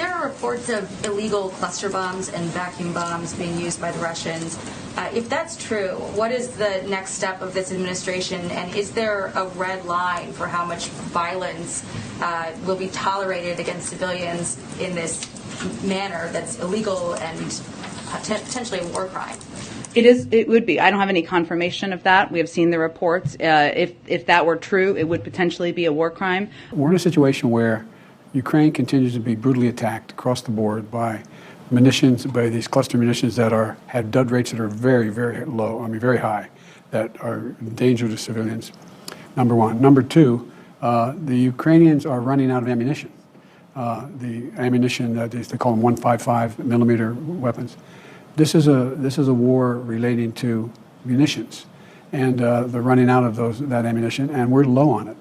There are reports of illegal cluster bombs and vacuum bombs being used by the Russians. If that's true, what is the next step of this administration, and is there a red line for how much violence will be tolerated against civilians in this manner that's illegal and potentially a war crime? It would be. I don't have any confirmation of that. We have seen the reports. If that were true, it would potentially be a war crime. We're in a situation where Ukraine continues to be brutally attacked across the board by munitions, by these cluster munitions that have dud rates that are very, very low, very very high, that are a danger to civilians, number one. Number two, the Ukrainians are running out of ammunition. The ammunition that they call them 155 millimeter weapons. This is a war relating to munitions, and they're running out of that ammunition, and we're low on it.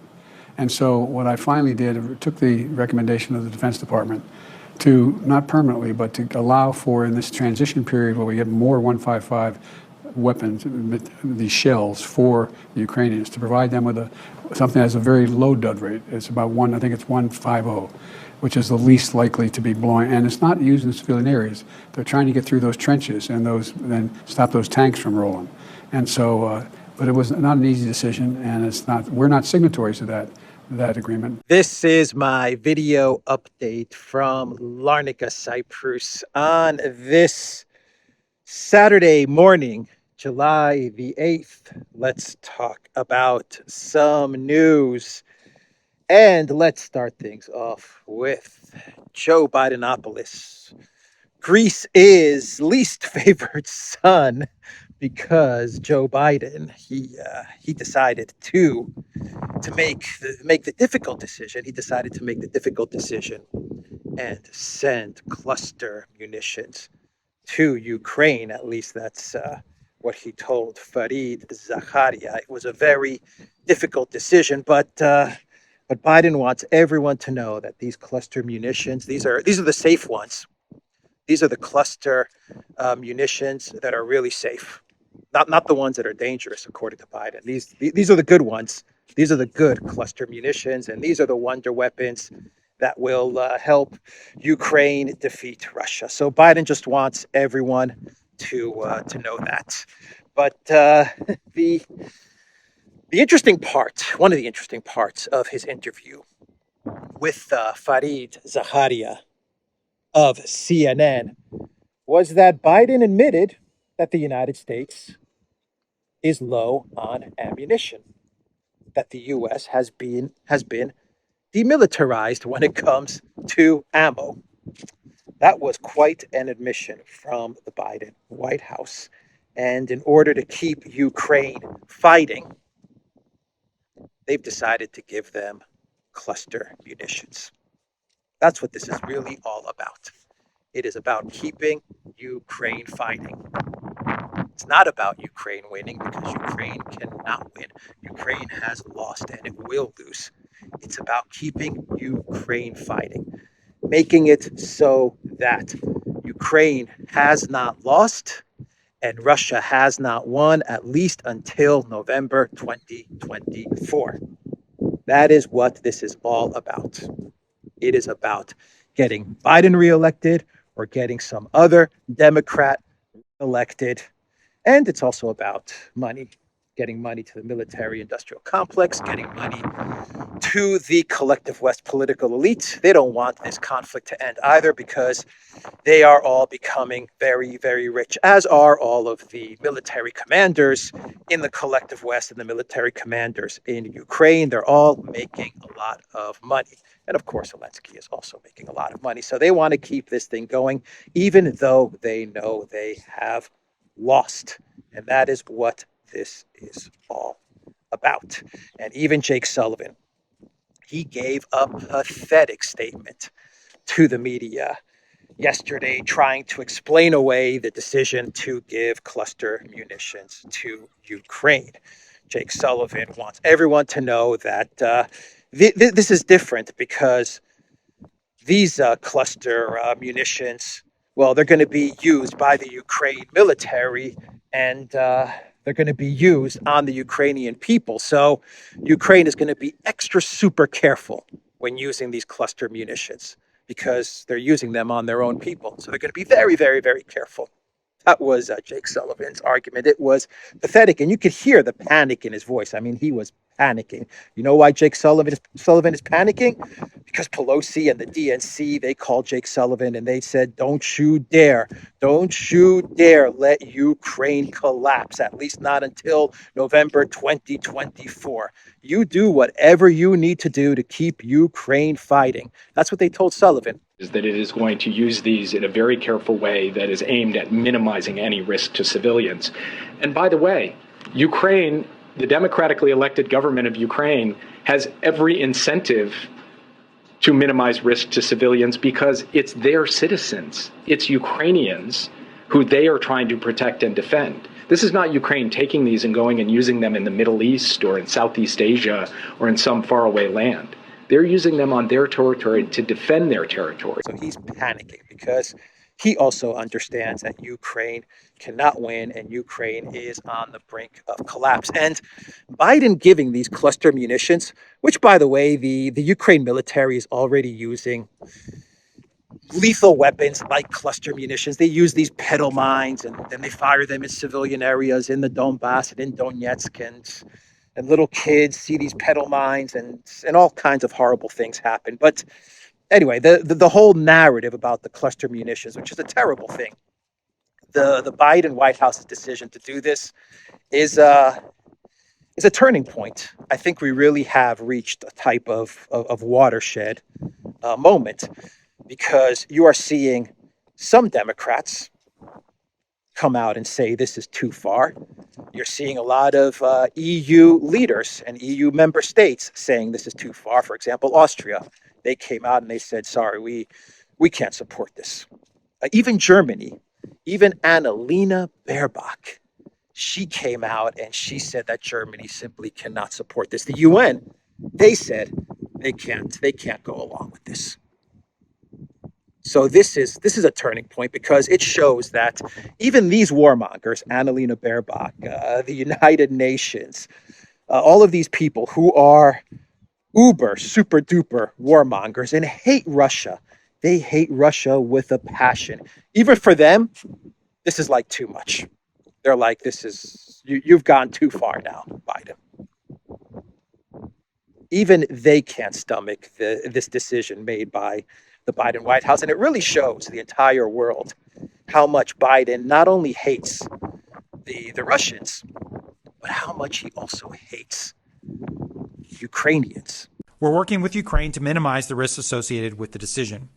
And so what I finally did, took the recommendation of the Defense Department to, not permanently, but to allow for, in this transition period where we get more 155 weapons, these shells for the Ukrainians, to provide them with something that has a very low dud rate. It's about I think it's 150, which is the least likely to be blowing, and it's not used in civilian areas. They're trying to get through those trenches and then stop those tanks from rolling. And so, but it was not an easy decision, and we're not signatories to that agreement. This is my video update from Larnaca, Cyprus on this Saturday morning, July the 8th. Let's talk about some news. And let's start things off with Joe Bidenopolis. Greece is least favored son because Joe Biden, he decided to make the difficult decision. He decided to make the difficult decision and send cluster munitions to Ukraine. At least that's what he told Fareed Zakaria. It was a very difficult decision, but Biden wants everyone to know that these cluster munitions, these are the safe ones. These are the cluster munitions that are really safe, not the ones that are dangerous, according to Biden. These are the good ones. These are the good cluster munitions, and these are the wonder weapons that will help Ukraine defeat Russia. So Biden just wants everyone to know that. But the interesting part, one of the interesting parts of his interview with Fareed Zakaria of CNN was that Biden admitted that the United States is low on ammunition, that the U.S. has been demilitarized when it comes to ammo. That was quite an admission from the Biden White House. And in order to keep Ukraine fighting, they've decided to give them cluster munitions. That's what this is really all about. It is about keeping Ukraine fighting. It's not about Ukraine winning, because Ukraine cannot win. Ukraine has lost and it will lose. It's about keeping Ukraine fighting, making it so that Ukraine has not lost and Russia has not won, at least until November 2024. That is what this is all about. It is about getting Biden reelected or getting some other Democrat elected. And it's also about money, getting money to the military-industrial complex, getting money to the collective West political elite. They don't want this conflict to end either, because they are all becoming very, very rich, as are all of the military commanders in the collective West and the military commanders in Ukraine. They're all making a lot of money. And of course, Elensky is also making a lot of money. So they want to keep this thing going, even though they know they have lost. And that is what this is all about. And even Jake Sullivan, he gave a pathetic statement to the media yesterday, trying to explain away the decision to give cluster munitions to Ukraine. Jake Sullivan wants everyone to know that this is different, because these cluster munitions, well, they're going to be used by the Ukraine military, and they're going to be used on the Ukrainian people. So Ukraine is going to be extra super careful when using these cluster munitions. because they're using them on their own people. So they're going to be very, very, very careful. That was Jake Sullivan's argument. It was pathetic, and you could hear the panic in his voice. I mean, he was panicking. You know why Jake Sullivan is panicking? Because Pelosi and the DNC, they called Jake Sullivan and they said, don't you dare let Ukraine collapse, at least not until November 2024. You do whatever you need to do to keep Ukraine fighting. That's what they told Sullivan. Is that it is going to use these in a very careful way that is aimed at minimizing any risk to civilians. And by the way, Ukraine, the democratically elected government of Ukraine, has every incentive to minimize risk to civilians because it's their citizens. It's Ukrainians who they are trying to protect and defend. This is not Ukraine taking these and going and using them in the Middle East or in Southeast Asia or in some faraway land. They're using them on their territory to defend their territory. So he's panicking because he also understands that Ukraine cannot win and Ukraine is on the brink of collapse. And Biden giving these cluster munitions, which, by the way, the Ukraine military is already using lethal weapons like cluster munitions. They use these pedal mines and then they fire them in civilian areas in the Donbass and in Donetsk, and little kids see these pedal mines and all kinds of horrible things happen. But anyway, the whole narrative about the cluster munitions, which is a terrible thing, the Biden White House's decision to do this is a turning point. I think we really have reached a type of watershed moment, because you are seeing some Democrats come out and say this is too far. You're seeing a lot of EU leaders and EU member states saying this is too far. For example, Austria, they came out and they said, sorry, we can't support this. Even Germany, even Annalena Baerbock, she came out and she said that Germany simply cannot support this. The UN, they said they can't go along with this. So this is a turning point, because it shows that even these warmongers, Annalena Baerbock, the United Nations, all of these people who are uber, super duper warmongers and hate Russia, they hate Russia with a passion. Even for them, this is like too much. They're like, you've gone too far now, Biden. Even they can't stomach this decision made by the Biden White House. And it really shows the entire world how much Biden not only hates the Russians, but how much he also hates Ukrainians. We're working with Ukraine to minimize the risks associated with the decision.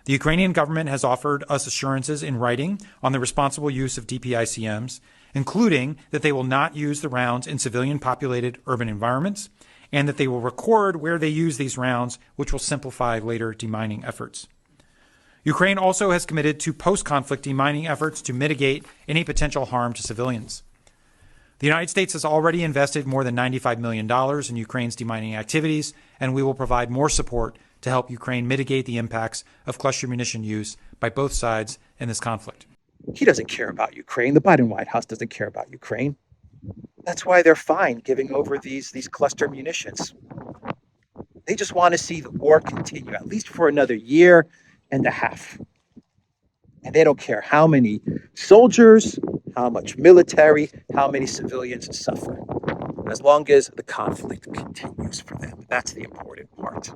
The Ukrainian government has offered us assurances in writing on the responsible use of DPICMs, including that they will not use the rounds in civilian-populated urban environments, and that they will record where they use these rounds, which will simplify later demining efforts. Ukraine also has committed to post-conflict demining efforts to mitigate any potential harm to civilians. The United States has already invested more than $95 million in Ukraine's demining activities, and we will provide more support to help Ukraine mitigate the impacts of cluster munition use by both sides in this conflict. He doesn't care about Ukraine. The Biden White House doesn't care about Ukraine. That's why they're fine giving over these cluster munitions. They just want to see the war continue, at least for another year and a half. And they don't care how many soldiers, how much military, how many civilians suffer. As long as the conflict continues for them. That's the important part.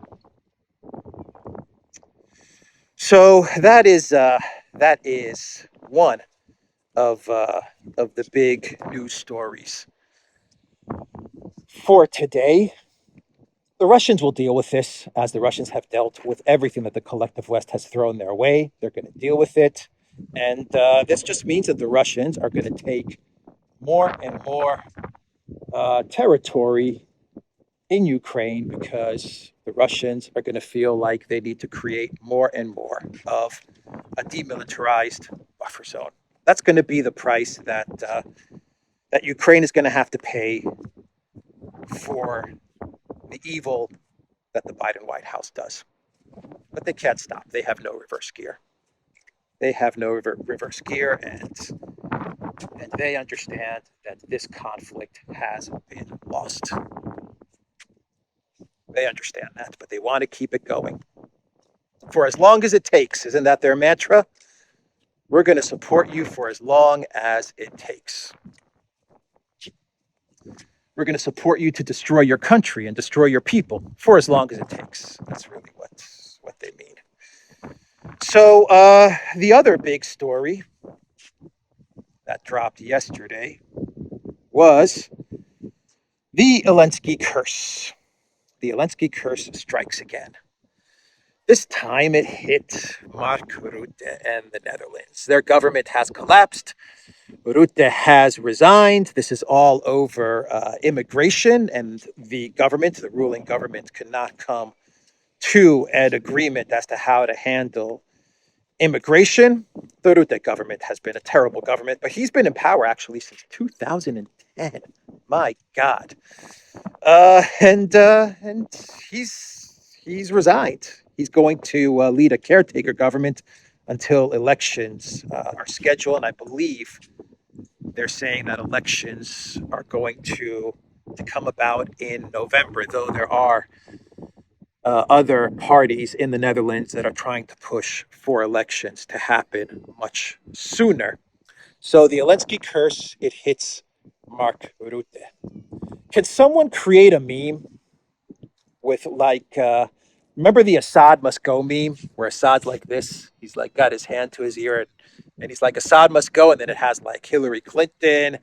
So that is one of the big news stories for today. The Russians will deal with this, as the Russians have dealt with everything that the collective West has thrown their way. They're going to deal with it. And this just means that the Russians are going to take more and more territory in Ukraine, because the Russians are going to feel like they need to create more and more of a demilitarized buffer zone. That's going to be the price that Ukraine is going to have to pay for the evil that the Biden White House does. But they can't stop. They have no reverse gear. They have no reverse gear, and they understand that this conflict has been lost. They understand that, but they want to keep it going. For as long as it takes. Isn't that their mantra? We're going to support you for as long as it takes. We're going to support you to destroy your country and destroy your people for as long as it takes. That's really what they mean. So the other big story that dropped yesterday was the Elensky curse. The Elensky curse strikes again. This time it hit Mark Rutte and the Netherlands. Their government has collapsed. Rutte has resigned. This is all over immigration, and the ruling government, cannot come to an agreement as to how to handle immigration. The Rutte government has been a terrible government, but he's been in power actually since 2010. My God. And he's resigned. He's going to lead a caretaker government until elections are scheduled. And I believe they're saying that elections are going to come about in November, though there are other parties in the Netherlands that are trying to push for elections to happen much sooner. So the Elensky curse, it hits Mark Rutte. Can someone create a meme with remember the Assad must go meme where Assad's like this? He's like got his hand to his ear and he's like, Assad must go. And then it has like Hillary Clinton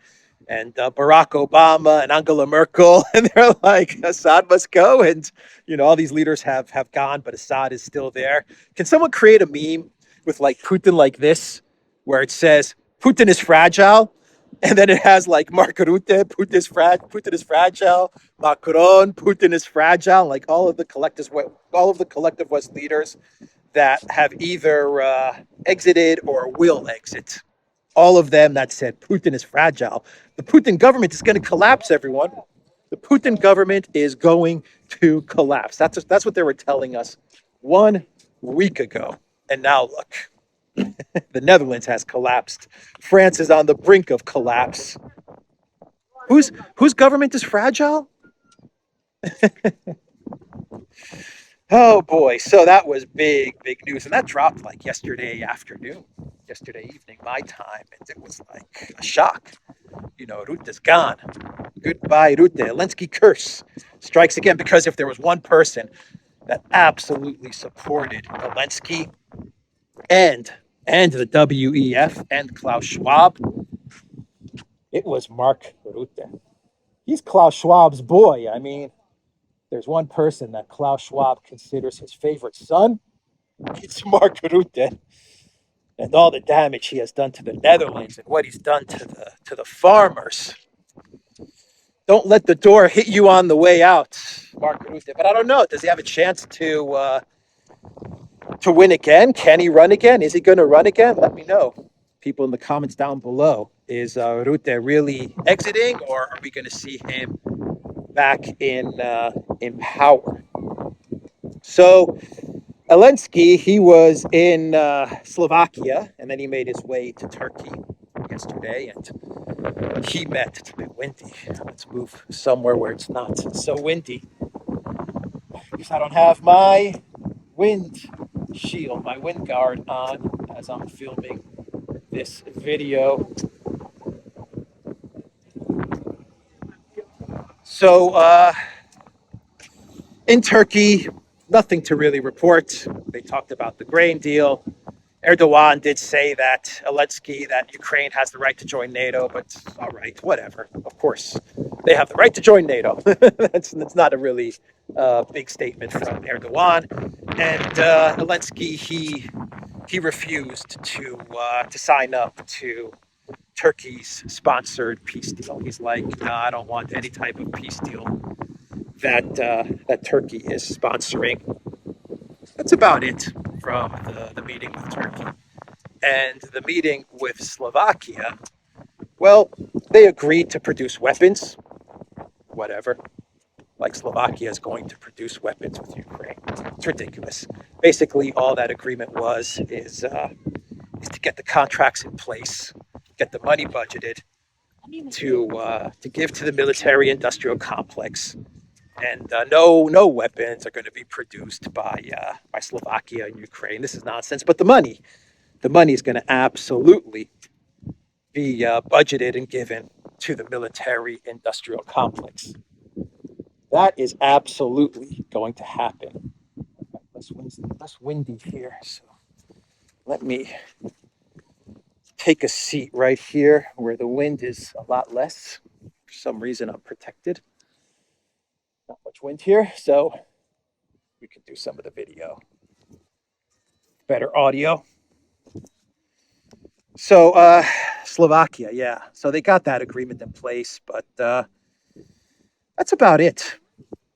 and Barack Obama and Angela Merkel. And they're like, Assad must go. And, all these leaders have gone, but Assad is still there. Can someone create a meme with like Putin like this, where it says, Putin is fragile? And then it has like Mark Rutte, Putin is fragile, Macron, Putin is fragile, like all of the collective West leaders that have either exited or will exit. All of them that said Putin is fragile. The Putin government is going to collapse, everyone. The Putin government is going to collapse. That's what they were telling us 1 week ago. And now look. The Netherlands has collapsed. France is on the brink of collapse. Whose government is fragile? Oh boy. So that was big news. And that dropped like yesterday evening, my time. And it was like a shock. Rutte's gone. Goodbye, Rutte. Elensky curse strikes again, because if there was one person that absolutely supported Elensky and the WEF and Klaus Schwab, it was Mark Rutte. He's Klaus Schwab's boy. I mean, there's one person that Klaus Schwab considers his favorite son. It's Mark Rutte. And all the damage he has done to the Netherlands and what he's done to the farmers. Don't let the door hit you on the way out, Mark Rutte. But I don't know. Does he have a chance to win again? Can he run again? Is he going to run again? Let me know. People in the comments down below. Is Rutte really exiting, or are we going to see him back in power? So Elensky, he was in Slovakia, and then he made his way to Turkey yesterday, and he met. It's a bit windy. Let's move somewhere where it's not so windy, because I don't have my wind shield, my wind guard on as I'm filming this video. So in Turkey, nothing to really report. They talked about the grain deal. Erdogan did say that Ukraine has the right to join NATO, but all right, whatever. Of course, they have the right to join NATO. That's not a really big statement from Erdogan. And Zelensky, he refused to sign up to Turkey's sponsored peace deal. He's like, no, I don't want any type of peace deal that Turkey is sponsoring. That's about it from the meeting with Turkey. And the meeting with Slovakia, well, they agreed to produce weapons, whatever. Like Slovakia is going to produce weapons with Ukraine. It's ridiculous. Basically, all that agreement is to get the contracts in place, get the money budgeted to give to the military-industrial complex, And no weapons are going to be produced by Slovakia and Ukraine. This is nonsense. But the money is going to absolutely be budgeted and given to the military-industrial complex. That is absolutely going to happen. Less windy here, so let me take a seat right here where the wind is a lot less. For some reason, I'm protected. Not much wind here, so we can do some of the video. Better audio. So Slovakia, yeah. So they got that agreement in place, but that's about it.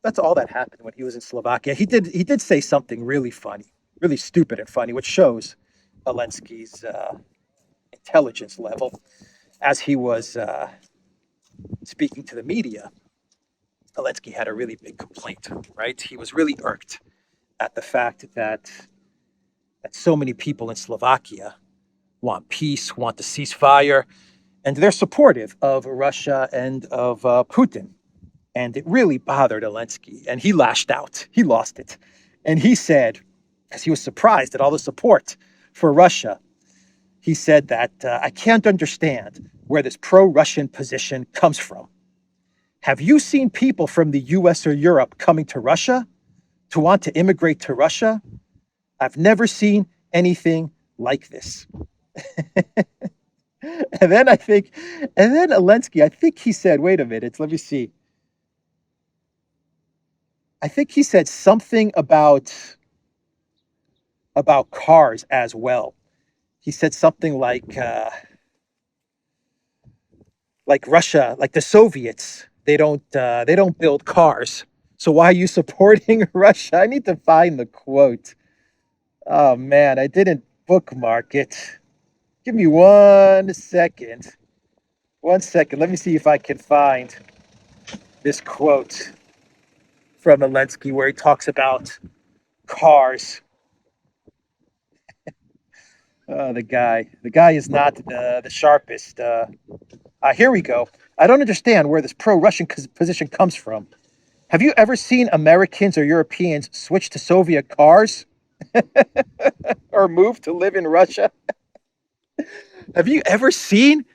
That's all that happened when he was in Slovakia. He did say something really funny, really stupid and funny, which shows Elensky's intelligence level. As he was speaking to the media, Zelensky had a really big complaint, right? He was really irked at the fact that so many people in Slovakia want peace, want the ceasefire, and they're supportive of Russia and of Putin. And it really bothered Elensky, and he lashed out. He lost it. And he said, as he was surprised at all the support for Russia, he said that I can't understand where this pro-Russian position comes from. Have you seen people from the US or Europe coming to Russia to want to immigrate to Russia? I've never seen anything like this. And then Elensky, I think he said, wait a minute, let me see. I think he said something about cars as well. He said something like Russia, like the Soviets, they don't build cars. So why are you supporting Russia? I need to find the quote. Oh man, I didn't bookmark it. Give me 1 second. 1 second. Let me see if I can find this quote from Elensky where he talks about cars. The guy is not the sharpest. Here we go. I don't understand where this pro-Russian position comes from. Have you ever seen Americans or Europeans switch to Soviet cars or move to live in Russia? Have you ever seen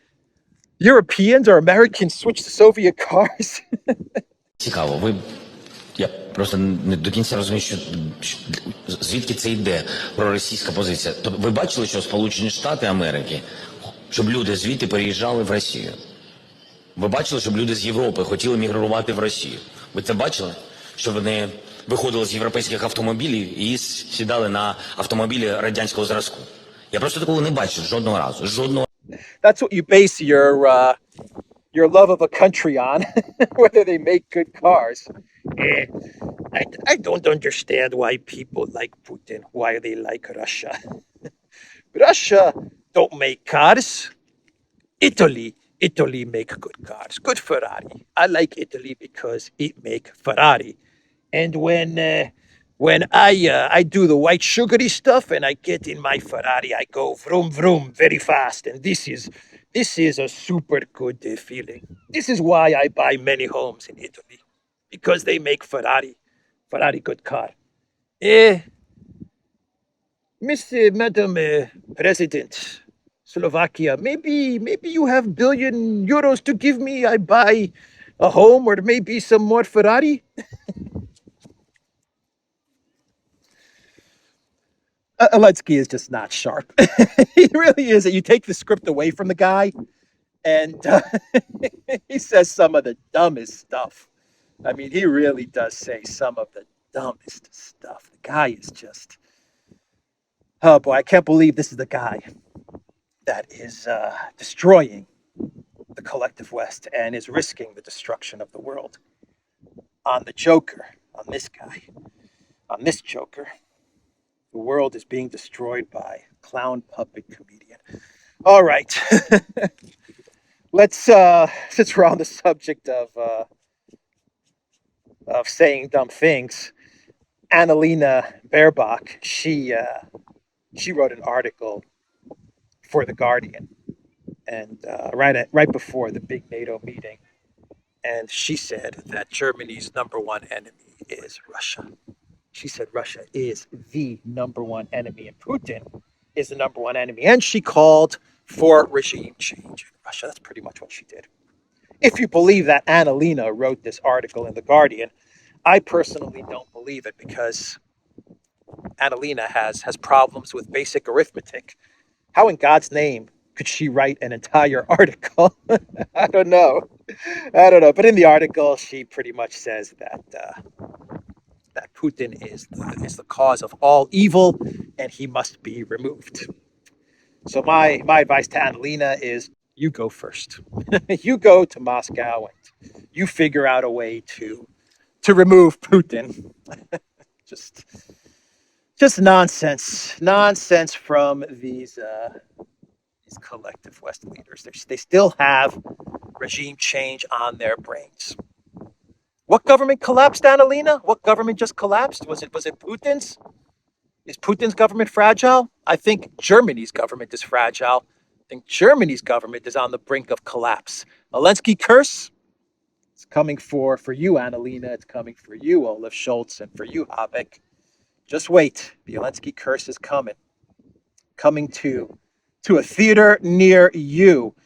Europeans or Americans switch to Soviet cars? Цікаво, я просто не до кінця розумію, звідки це йде проросійська позиція. Тобто ви бачили, що Сполучені Штати Америки, щоб люди звідти переїжджали в Росію? Ви бачили, щоб люди з Європи хотіли мігрувати в Росію? Ви це бачили? Щоб вони виходили з європейських автомобілів і сідали на автомобілі радянського зразку? Я просто такого не бачив жодного разу. Жодного. That's what you base your love of a country on, whether they make good cars. I don't understand why people like Putin, why they like Russia. Russia don't make cars. Italy make good cars, good Ferrari. I like Italy because it make Ferrari. And when I do the white sugary stuff and I get in my Ferrari, I go vroom vroom very fast. And this is a super good feeling. This is why I buy many homes in Italy, because they make Ferrari good car. Madam President, Slovakia, maybe you have billion euros to give me. I buy a home or maybe some more Ferrari. Elensky is just not sharp. He really is. You take the script away from the guy, and he says some of the dumbest stuff. I mean, he really does say some of the dumbest stuff. The guy is just, oh boy, I can't believe this is the guy that is destroying the collective West and is risking the destruction of the world on the Joker, on this guy, on this Joker. The world is being destroyed by clown puppet comedian. All right. Let's since we're on the subject of saying dumb things, Annalena Baerbock, she wrote an article for The Guardian, and right before the big NATO meeting, and she said that Germany's number one enemy is Russia. She said Russia is the number one enemy, and Putin is the number one enemy. And she called for regime change in Russia. That's pretty much what she did. If you believe that Annalena wrote this article in The Guardian, I personally don't believe it, because Annalena has problems with basic arithmetic. How in God's name could she write an entire article? I don't know. But in the article, she pretty much says that that Putin is the cause of all evil, and he must be removed. So my advice to Annalena is, you go first. You go to Moscow and you figure out a way to remove Putin. just nonsense from these collective West leaders. They still have regime change on their brains. What government collapsed, Annalena? What government just collapsed? Was it Putin's? Is Putin's government fragile? I think Germany's government is fragile. I think Germany's government is on the brink of collapse. Elensky curse? It's coming for you, Annalena. It's coming for you, Olaf Scholz, and for you, Habeck. Just wait. The Elensky curse is coming. Coming to a theater near you.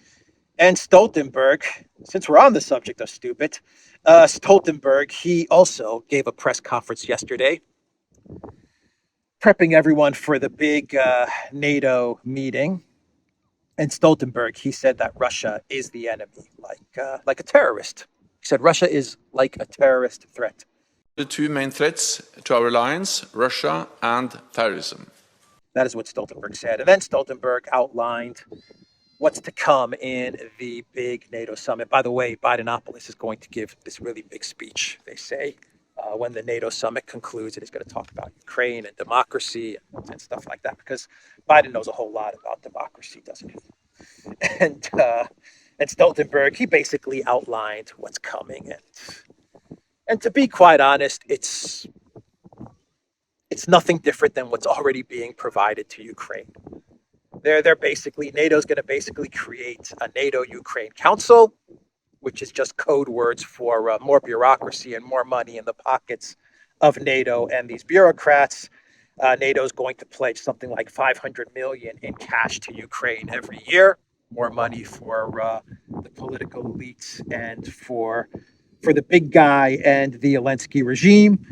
And Stoltenberg, since we're on the subject of stupid, Stoltenberg, he also gave a press conference yesterday, prepping everyone for the big NATO meeting. And Stoltenberg, he said that Russia is the enemy, like a terrorist. He said Russia is like a terrorist threat. The two main threats to our alliance, Russia and terrorism. That is what Stoltenberg said. And then Stoltenberg outlined what's to come in the big NATO summit. By the way, Bidenomics is going to give this really big speech, they say, when the NATO summit concludes. And he's going to talk about Ukraine and democracy and stuff like that, because Biden knows a whole lot about democracy, doesn't he? And Stoltenberg, he basically outlined what's coming. And to be quite honest, it's nothing different than what's already being provided to Ukraine. They're basically, NATO's going to basically create a NATO-Ukraine Council, which is just code words for more bureaucracy and more money in the pockets of NATO and these bureaucrats. NATO's going to pledge something like $500 million in cash to Ukraine every year, more money for the political elites and for the big guy and the Elensky regime.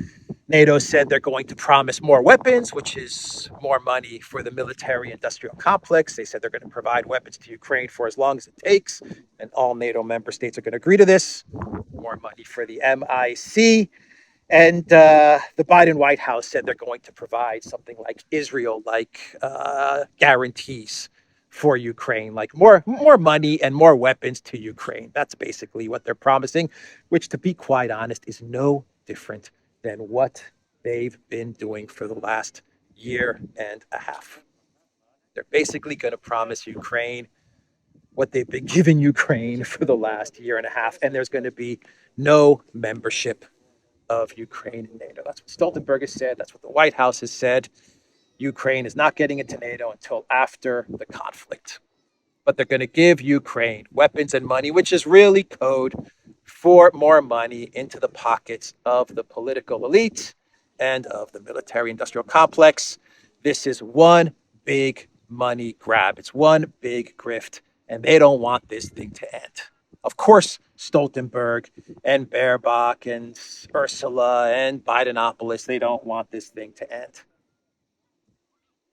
NATO said they're going to promise more weapons, which is more money for the military-industrial complex. They said they're going to provide weapons to Ukraine for as long as it takes, and all NATO member states are going to agree to this. More money for the MIC. And the Biden White House said they're going to provide something like Israel-like guarantees for Ukraine, like more money and more weapons to Ukraine. That's basically what they're promising, which, to be quite honest, is no different than what they've been doing for the last year and a half. They're basically going to promise Ukraine what they've been giving Ukraine for the last year and a half, and there's going to be no membership of Ukraine in NATO. That's what Stoltenberg has said. That's what the White House has said. Ukraine is not getting into NATO until after the conflict. But they're going to give Ukraine weapons and money, which is really code for more money into the pockets of the political elite and of the military-industrial complex. This is one big money grab. It's one big grift, and they don't want this thing to end. Of course, Stoltenberg and Baerbock and Ursula and Bidenomics, they don't want this thing to end.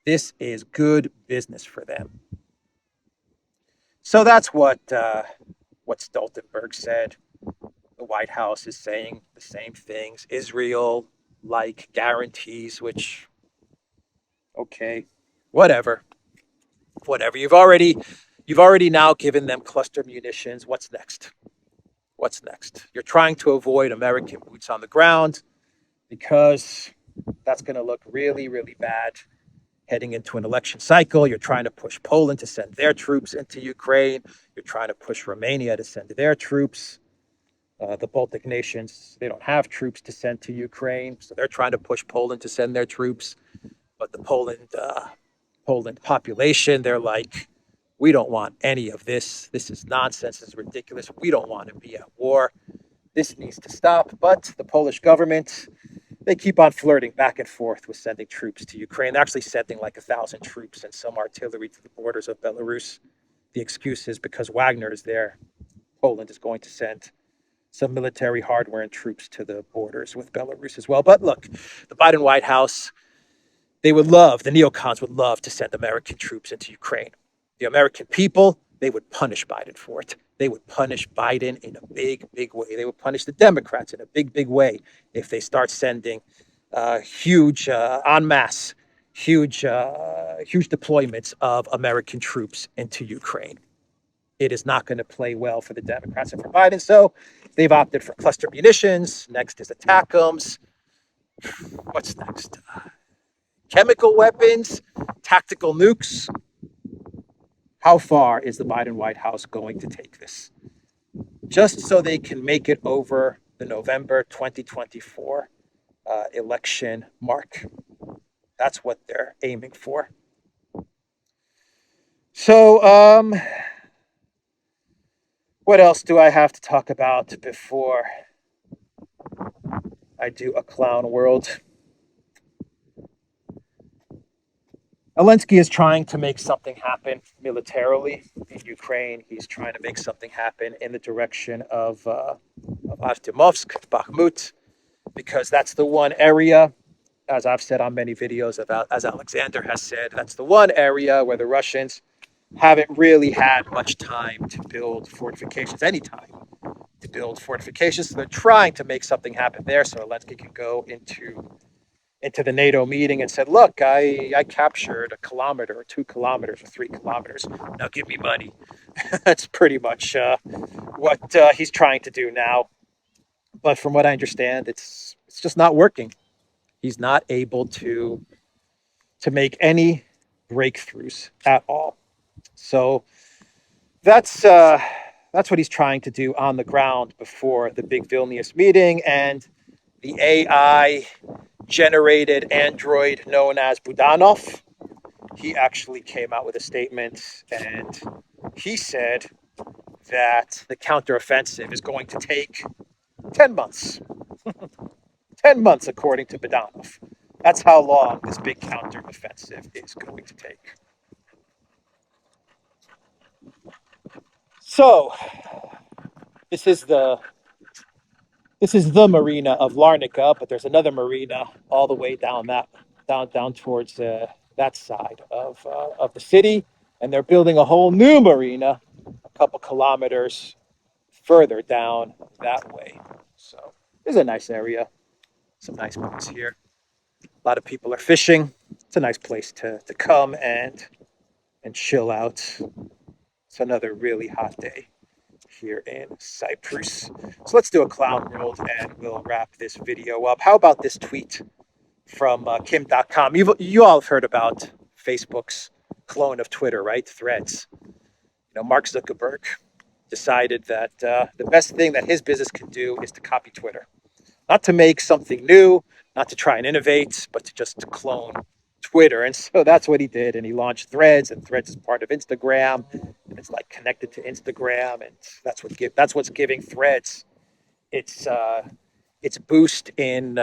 This is good business for them. So that's what Stoltenberg said. The White House is saying the same things. Israel-like guarantees, which, okay, whatever. You've already now given them cluster munitions. What's next? You're trying to avoid American boots on the ground because that's going to look really, really bad heading into an election cycle. You're trying to push Poland to send their troops into Ukraine. You're trying to push Romania to send their troops. The Baltic nations, they don't have troops to send to Ukraine, so they're trying to push Poland to send their troops. But the Poland population, they're like, we don't want any of this. This is nonsense. This is ridiculous. We don't want to be at war. This needs to stop. But the Polish government, they keep on flirting back and forth with sending troops to Ukraine. They're actually sending like 1,000 troops and some artillery to the borders of Belarus. The excuse is because Wagner is there. Poland is going to send some military hardware and troops to the borders with Belarus as well. But look, the Biden White House, the neocons would love to send American troops into Ukraine. The American people, they would punish Biden for it. They would punish Biden in a big, big way. They would punish the Democrats in a big, big way if they start sending huge, en masse, huge deployments of American troops into Ukraine. It is not going to play well for the Democrats and for Biden. So they've opted for cluster munitions. Next is ATACMS. What's next? Chemical weapons, tactical nukes. How far is the Biden White House going to take this? Just so they can make it over the November 2024 election mark. That's what they're aiming for. So, what else do I have to talk about before I do a clown world? Elensky is trying to make something happen militarily in Ukraine. He's trying to make something happen in the direction of Artemovsk, Bakhmut, because that's the one area, as I've said on many videos, as Alexander has said, that's the one area where the Russians haven't really had much time to build fortifications, any time to build fortifications. So they're trying to make something happen there so Zelensky can go into the NATO meeting and said, look, I captured 1 kilometer or 2 kilometers or 3 kilometers. Now give me money. That's pretty much what he's trying to do now. But from what I understand, it's just not working. He's not able to make any breakthroughs at all. So that's what he's trying to do on the ground before the big Vilnius meeting. And the AI generated android known as Budanov, he actually came out with a statement and he said that the counteroffensive is going to take 10 months. 10 months, according to Budanov. That's how long this big counteroffensive is going to take. So, this is the marina of Larnaca, but there's another marina all the way down towards that side of the city, and they're building a whole new marina a couple kilometers further down that way. So it's a nice area, some nice boats here. A lot of people are fishing. It's a nice place to come and chill out. It's another really hot day here in Cyprus. So let's do a clown world and we'll wrap this video up. How about this tweet from Kim.com? You all have heard about Facebook's clone of Twitter, right? Threads. Mark Zuckerberg decided that the best thing that his business can do is to copy Twitter. Not to make something new, not to try and innovate, but to clone Twitter. And so that's what he did. And he launched Threads, and Threads is part of Instagram. And it's like connected to Instagram. And that's what's giving Threads its boost in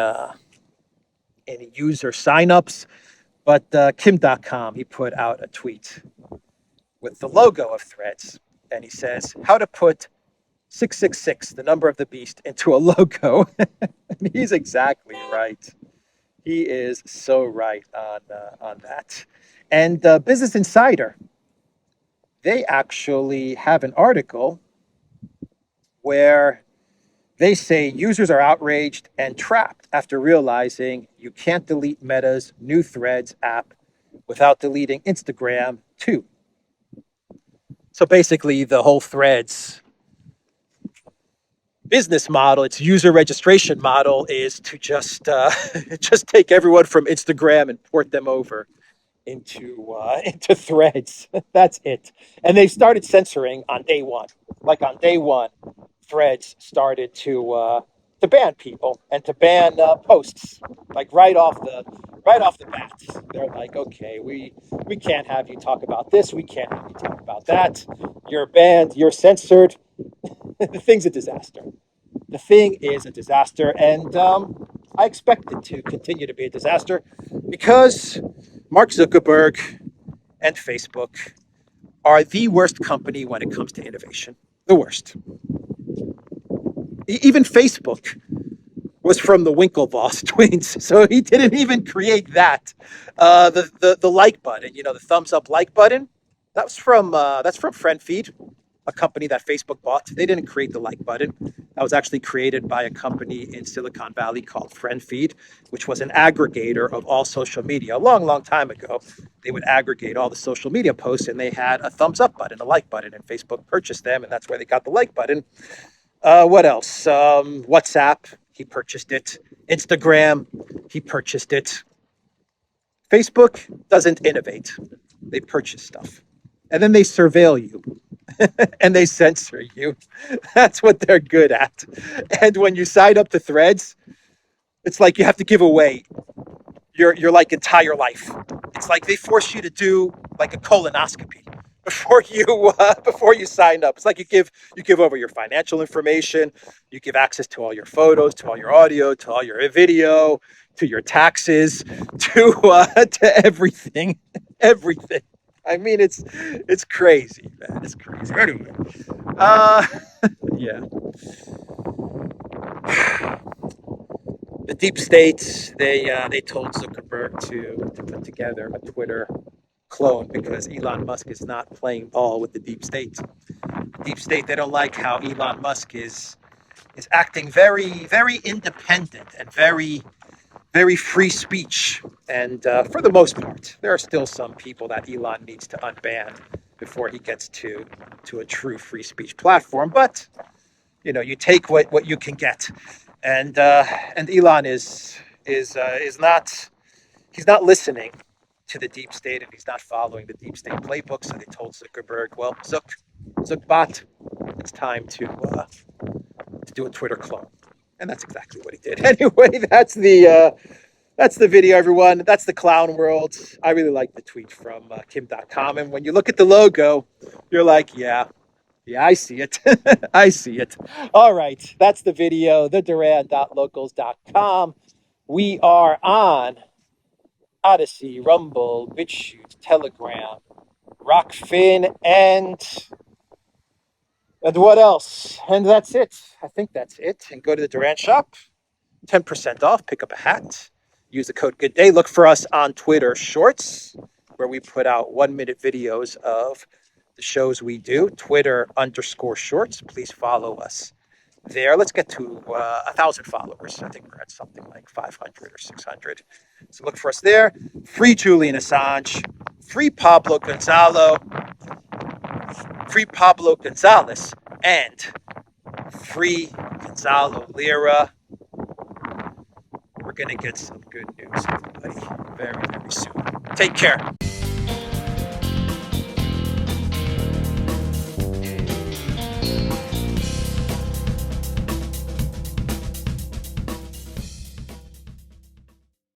user signups. But Kim.com, he put out a tweet with the logo of Threads. And he says, how to put 666, the number of the beast, into a logo. And he's exactly right. He is so right on that. And Business Insider, they actually have an article where they say users are outraged and trapped after realizing you can't delete Meta's new Threads app without deleting Instagram too. So basically, the whole Threads business model, its user registration model, is to just take everyone from Instagram and port them over into Threads. That's it. And they started censoring on day one. Like on day one, Threads started to ban people and to ban posts. Like right off the bat, they're like, okay, we can't have you talk about this. We can't have you talk about that. You're banned. You're censored. The thing's a disaster. The thing is a disaster, and I expect it to continue to be a disaster because Mark Zuckerberg and Facebook are the worst company when it comes to innovation. The worst. Even Facebook was from the Winklevoss twins, so he didn't even create that. The like button, the thumbs up like button, that's from FriendFeed, a company that Facebook bought. They didn't create the like button. That was actually created by a company in Silicon Valley called FriendFeed, which was an aggregator of all social media. A long, long time ago, they would aggregate all the social media posts, and they had a thumbs up button, a like button, and Facebook purchased them, and that's where they got the like button. What else? WhatsApp, he purchased it. Instagram, he purchased it. Facebook doesn't innovate. They purchase stuff. And then they surveil you. And they censor you. That's what they're good at. And when you sign up to Threads, it's like you have to give away your like entire life. It's like they force you to do like a colonoscopy before you sign up. It's like you give over your financial information, you give access to all your photos, to all your audio, to all your video, to your taxes, to everything, everything. I mean, it's crazy, man. It's crazy. Anyway, yeah. The deep state, they told Zuckerberg to put together a Twitter clone because Elon Musk is not playing ball with the deep state. The deep state, they don't like how Elon Musk is acting very, very independent and very, very free speech. And for the most part, there are still some people that Elon needs to unban before he gets to a true free speech platform. But you take what you can get, and Elon is not, he's not listening to the deep state, and he's not following the deep state playbook. So they told Zuckerberg, well, Zuckbot, it's time to do a Twitter clone. And that's exactly what he did. Anyway, that's the video, everyone. That's the clown world. I really like the tweet from Kim.com. And when you look at the logo, you're like, yeah, I see it. I see it. All right. That's the video, the Duran.locals.com. We are on ODYSEE, Rumble, BitChute, Telegram, Rockfin, and what else? And that's it. I think that's it. And go to the Duran shop, 10% off, pick up a hat, use the code Good Day. Look for us on Twitter Shorts, where we put out 1-minute videos of the shows we do, Twitter_Shorts. Please follow us there. Let's get to 1,000 followers. I think we're at something like 500 or 600. So look for us there. Free Julian Assange, free Pablo Gonzalez, and free Gonzalo Lira. We're going to get some good news, everybody, very, very soon. Take care.